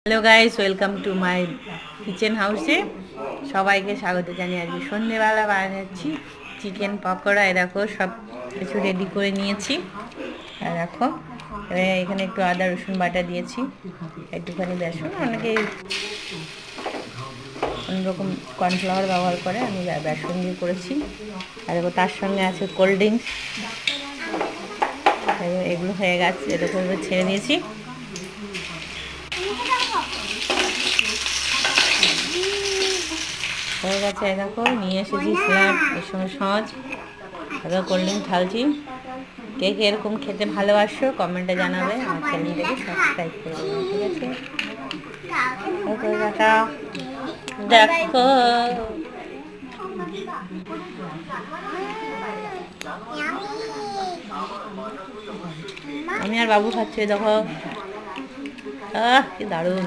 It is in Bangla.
Hello guys, welcome to my kitchen হাউসে। সবাইকে স্বাগত জানিয়ে আজকে সন্ধেবেলা বানাচ্ছি চিকেন পকোড়া। দেখো সব কিছু রেডি করে নিয়েছি। আর দেখো এখানে একটু আদা রসুন বাটা দিয়েছি, একটুখানি বেসন, অনেকে অন্যরকম কর্নফ্লাওয়ার ব্যবহার করে, আমি বেসন দিয়ে করেছি। আর দেখো তার সঙ্গে আছে কোল্ড ড্রিঙ্কস। এগুলো হয়ে গেছে, এরকম ছেড়ে দিয়েছি। হয়ে গেছে, দেখো নিয়ে এসেছি স্যালাড, এর সঙ্গে সস, এবার কোল্ড ড্রিঙ্ক ঢালছি। কে কে এরকম খেতে ভালোবাসো কমেন্টে জানাবে, আমার চ্যানেলটাকে সাবস্ক্রাইব করে দেবে, ঠিক আছে? দেখো আমি আর বাবু খাচ্ছি, দেখো কি দারুণ।